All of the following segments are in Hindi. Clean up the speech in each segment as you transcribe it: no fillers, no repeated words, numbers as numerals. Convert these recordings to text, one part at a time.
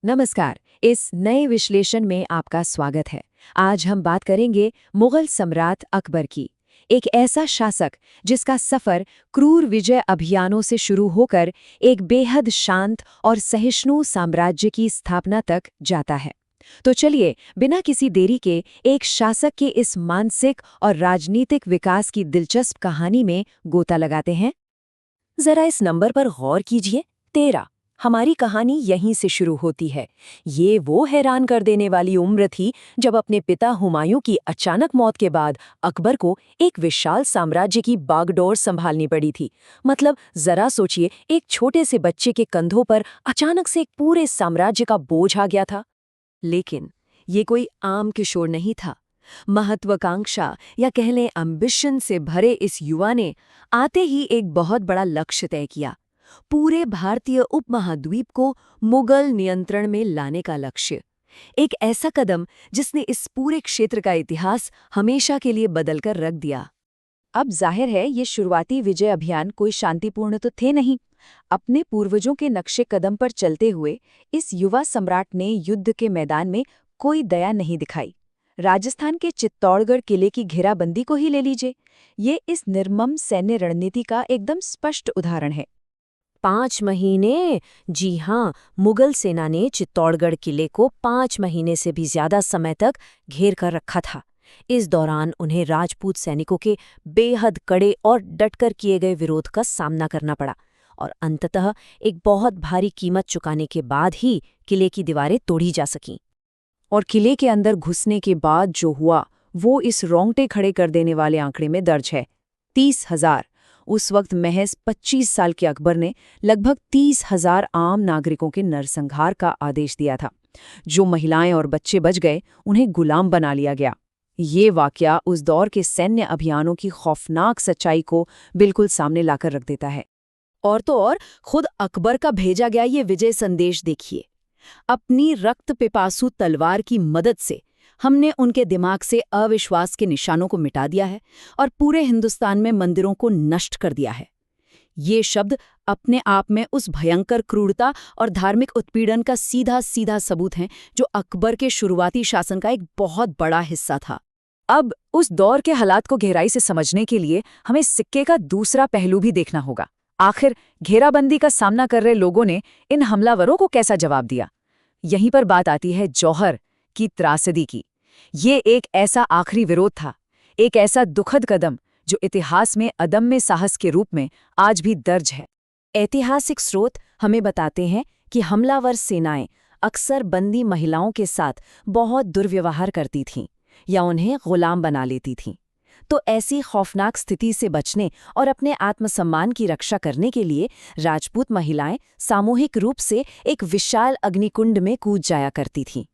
नमस्कार। इस नए विश्लेषण में आपका स्वागत है। आज हम बात करेंगे मुगल सम्राट अकबर की। एक ऐसा शासक जिसका सफर क्रूर विजय अभियानों से शुरू होकर एक बेहद शांत और सहिष्णु साम्राज्य की स्थापना तक जाता है। तो चलिए, बिना किसी देरी के एक शासक के इस मानसिक और राजनीतिक विकास की दिलचस्प कहानी में गोता लगाते हैं। जरा इस नंबर पर गौर कीजिए, 13। हमारी कहानी यहीं से शुरू होती है। ये वो हैरान कर देने वाली उम्र थी जब अपने पिता हुमायूं की अचानक मौत के बाद अकबर को एक विशाल साम्राज्य की बागडोर संभालनी पड़ी थी। मतलब जरा सोचिए, एक छोटे से बच्चे के कंधों पर अचानक से एक पूरे साम्राज्य का बोझ आ गया था। लेकिन ये कोई आम किशोर नहीं था। महत्वाकांक्षा या कह लें एम्बिशन से भरे इस युवा ने आते ही एक बहुत बड़ा लक्ष्य तय किया। पूरे भारतीय उपमहाद्वीप को मुगल नियंत्रण में लाने का लक्ष्य। एक ऐसा कदम जिसने इस पूरे क्षेत्र का इतिहास हमेशा के लिए बदलकर रख दिया। अब जाहिर है, ये शुरुआती विजय अभियान कोई शांतिपूर्ण तो थे नहीं। अपने पूर्वजों के नक्शे कदम पर चलते हुए इस युवा सम्राट ने युद्ध के मैदान में कोई दया नहीं दिखाई। राजस्थान के चित्तौड़गढ़ किले की घेराबंदी को ही ले लीजिए। ये इस निर्मम सैन्य रणनीति का एकदम स्पष्ट उदाहरण है। 5 महीने। जी हाँ, मुगल सेना ने चित्तौड़गढ़ किले को 5 महीने से भी ज्यादा समय तक घेर कर रखा था। इस दौरान उन्हें राजपूत सैनिकों के बेहद कड़े और डटकर किए गए विरोध का सामना करना पड़ा और अंततः एक बहुत भारी कीमत चुकाने के बाद ही किले की दीवारें तोड़ी जा सकीं। और किले के अंदर घुसने के बाद जो हुआ वो इस रोंगटे खड़े कर देने वाले आंकड़े में दर्ज है। 30,000। उस वक्त महज 25 साल के अकबर ने लगभग 30,000 आम नागरिकों के नरसंहार का आदेश दिया था। जो महिलाएं और बच्चे बच गए, उन्हें गुलाम बना लिया गया। ये वाकया उस दौर के सैन्य अभियानों की खौफनाक सच्चाई को बिल्कुल सामने लाकर रख देता है। और तो और खुद अकबर का भेजा गया ये विजय संदेश देखिए। अपनी रक्त पिपासु तलवार की मदद से हमने उनके दिमाग से अविश्वास के निशानों को मिटा दिया है और पूरे हिंदुस्तान में मंदिरों को नष्ट कर दिया है। ये शब्द अपने आप में उस भयंकर क्रूरता और धार्मिक उत्पीड़न का सीधा सीधा सबूत हैं जो अकबर के शुरुआती शासन का एक बहुत बड़ा हिस्सा था। अब उस दौर के हालात को गहराई से समझने के लिए हमें सिक्के का दूसरा पहलू भी देखना होगा। आखिर घेराबंदी का सामना कर रहे लोगों ने इन हमलावरों को कैसा जवाब दिया? यहीं पर बात आती है जौहर की त्रासदी की। ये एक ऐसा आखिरी विरोध था, एक ऐसा दुखद कदम जो इतिहास में अदम्य साहस के रूप में आज भी दर्ज है। ऐतिहासिक स्रोत हमें बताते हैं कि हमलावर सेनाएं अक्सर बंदी महिलाओं के साथ बहुत दुर्व्यवहार करती थीं या उन्हें गुलाम बना लेती थीं। तो ऐसी खौफनाक स्थिति से बचने और अपने आत्मसम्मान की रक्षा करने के लिए राजपूत महिलाएं सामूहिक रूप से एक विशाल अग्निकुंड में कूद जाया करती थीं।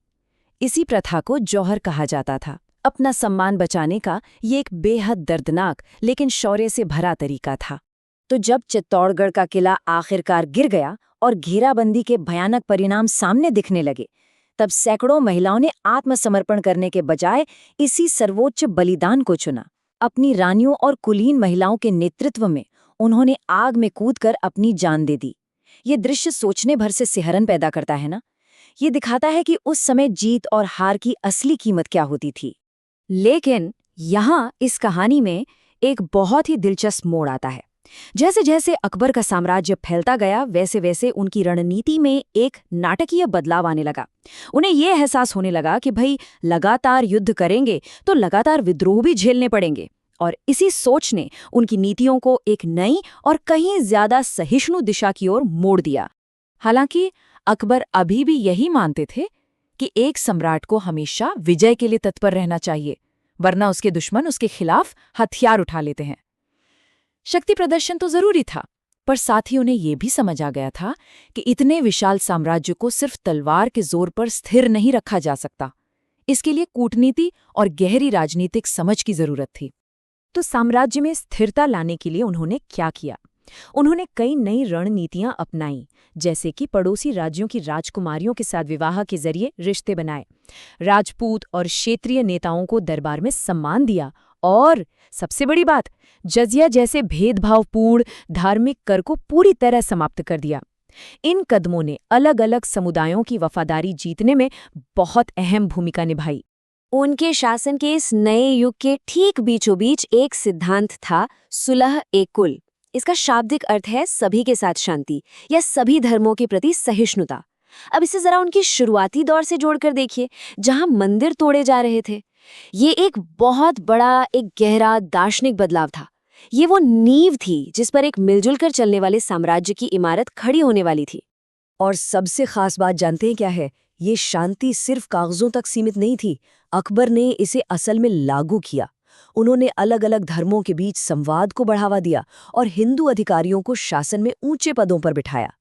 इसी प्रथा को जौहर कहा जाता था। अपना सम्मान बचाने का ये एक बेहद दर्दनाक लेकिन शौर्य से भरा तरीका था। तो जब चित्तौड़गढ़ का किला आखिरकार गिर गया और घेराबंदी के भयानक परिणाम सामने दिखने लगे, तब सैकड़ों महिलाओं ने आत्मसमर्पण करने के बजाय इसी सर्वोच्च बलिदान को चुना। अपनी रानियों और कुलीन महिलाओं के नेतृत्व में उन्होंने आग में कूदकर अपनी जान दे दी। ये दृश्य सोचने भर से सिहरन पैदा करता है ना। ये दिखाता है कि उस समय जीत और हार की असली कीमत क्या होती थी। लेकिन यहाँ इस कहानी में एक बहुत ही दिलचस्प मोड़ आता है। जैसे जैसे अकबर का साम्राज्य फैलता गया, वैसे वैसे उनकी रणनीति में एक नाटकीय बदलाव आने लगा। उन्हें यह एहसास होने लगा कि भाई, लगातार युद्ध करेंगे तो लगातार विद्रोह भी झेलने पड़ेंगे। और इसी सोच ने उनकी नीतियों को एक नई और कहीं ज्यादा सहिष्णु दिशा की ओर मोड़ दिया। हालांकि अकबर अभी भी यही मानते थे कि एक सम्राट को हमेशा विजय के लिए तत्पर रहना चाहिए, वरना उसके दुश्मन उसके खिलाफ हथियार उठा लेते हैं। शक्ति प्रदर्शन तो जरूरी था, पर साथ ही उन्हें यह भी समझ आ गया था कि इतने विशाल साम्राज्य को सिर्फ तलवार के जोर पर स्थिर नहीं रखा जा सकता। इसके लिए कूटनीति और गहरी राजनीतिक समझ की जरूरत थी। तो साम्राज्य में स्थिरता लाने के लिए उन्होंने क्या किया? उन्होंने कई नई रणनीतियां अपनाईं, जैसे कि पड़ोसी राज्यों की राजकुमारियों के साथ विवाह के जरिए रिश्ते बनाए, राजपूत और क्षेत्रीय नेताओं को दरबार में सम्मान दिया और सबसे बड़ी बात, जजिया जैसे भेदभावपूर्ण धार्मिक कर को पूरी तरह समाप्त कर दिया। इन कदमों ने अलग अलग समुदायों की वफादारी जीतने में बहुत अहम भूमिका निभाई। उनके शासन के इस नए युग के ठीक बीचों बीच एक सिद्धांत था, सुलह ए कुल। इसका शाब्दिक अर्थ है सभी के साथ शांति या सभी धर्मों के प्रति सहिष्णुता। अब इसे जरा उनकी शुरुआती दौर से जोड़कर देखिए, जहां मंदिर तोड़े जा रहे थे। ये एक बहुत बड़ा, एक गहरा दार्शनिक बदलाव था। ये वो नींव थी जिस पर एक मिलजुल कर चलने वाले साम्राज्य की इमारत खड़ी होने वाली थी। और सबसे खास बात जानते हैं क्या है? ये शांति सिर्फ कागजों तक सीमित नहीं थी। अकबर ने इसे असल में लागू किया। उन्होंने अलग अलग धर्मों के बीच संवाद को बढ़ावा दिया और हिंदू अधिकारियों को शासन में ऊंचे पदों पर बिठाया।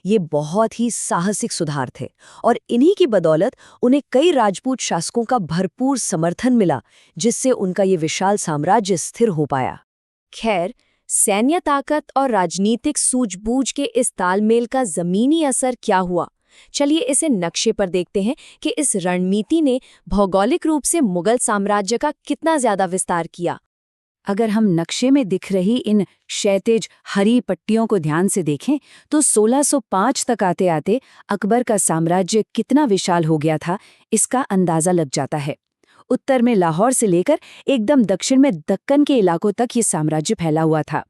ये बहुत ही साहसिक सुधार थे और इन्हीं की बदौलत उन्हें कई राजपूत शासकों का भरपूर समर्थन मिला, जिससे उनका ये विशाल साम्राज्य स्थिर हो पाया। खैर, सैन्य ताकत और राजनीतिक सूझबूझ के इस तालमेल का जमीनी असर क्या हुआ? चलिए इसे नक्शे पर देखते हैं कि इस रणनीति ने भौगोलिक रूप से मुगल साम्राज्य का कितना ज्यादा विस्तार किया। अगर हम नक्शे में दिख रही इन क्षैतिज हरी पट्टियों को ध्यान से देखें तो 1605 तक आते आते अकबर का साम्राज्य कितना विशाल हो गया था, इसका अंदाजा लग जाता है। उत्तर में लाहौर से लेकर एकदम दक्षिण में दक्कन के इलाकों तक ये साम्राज्य फैला हुआ था।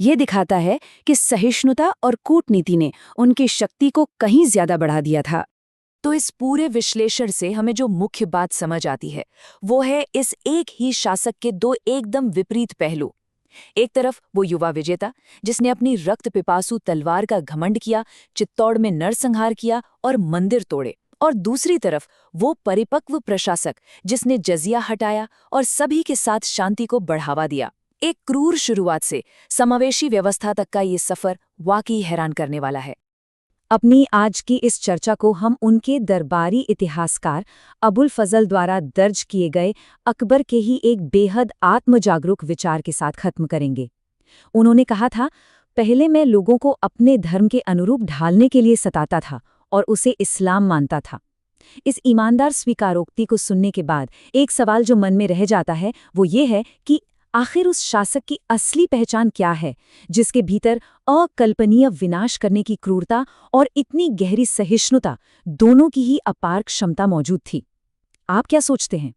ये दिखाता है कि सहिष्णुता और कूटनीति ने उनकी शक्ति को कहीं ज्यादा बढ़ा दिया था। तो इस पूरे विश्लेषण से हमें जो मुख्य बात समझ आती है वो है इस एक ही शासक के दो एकदम विपरीत पहलू। एक तरफ वो युवा विजेता जिसने अपनी रक्त पिपासु तलवार का घमंड किया, चित्तौड़ में नरसंहार किया और मंदिर तोड़े, और दूसरी तरफ वो परिपक्व प्रशासक जिसने जजिया हटाया और सभी के साथ शांति को बढ़ावा दिया। एक क्रूर शुरुआत से समावेशी व्यवस्था तक का ये सफर वाकई हैरान करने वाला है। अपनी आज की इस चर्चा को हम उनके दरबारी इतिहासकार अबुल फजल द्वारा दर्ज किए गए अकबर के ही एक बेहद आत्मजागरूक विचार के साथ खत्म करेंगे। उन्होंने कहा था, पहले मैं लोगों को अपने धर्म के अनुरूप ढालने के लिए सताता था और उसे इस्लाम मानता था। इस ईमानदार स्वीकारोक्ति को सुनने के बाद एक सवाल जो मन में रह जाता है वो ये है कि आखिर उस शासक की असली पहचान क्या है, जिसके भीतर अकल्पनीय विनाश करने की क्रूरता और इतनी गहरी सहिष्णुता दोनों की ही अपार क्षमता मौजूद थी। आप क्या सोचते हैं?